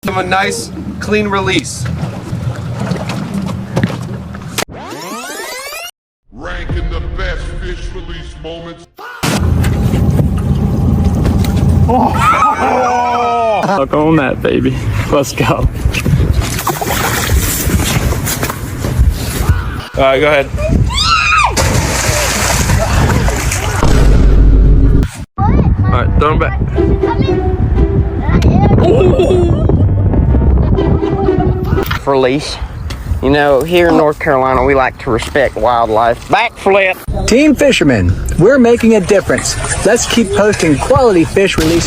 Give them a nice, clean release. Ranking the best fish release moments. Look on that, baby. Let's go. All right, go ahead. All right, throw him back. Release. You know, here in North Carolina, we like to respect wildlife. Backflip. Team Fisherman, we're making a difference. Let's keep posting quality fish releases.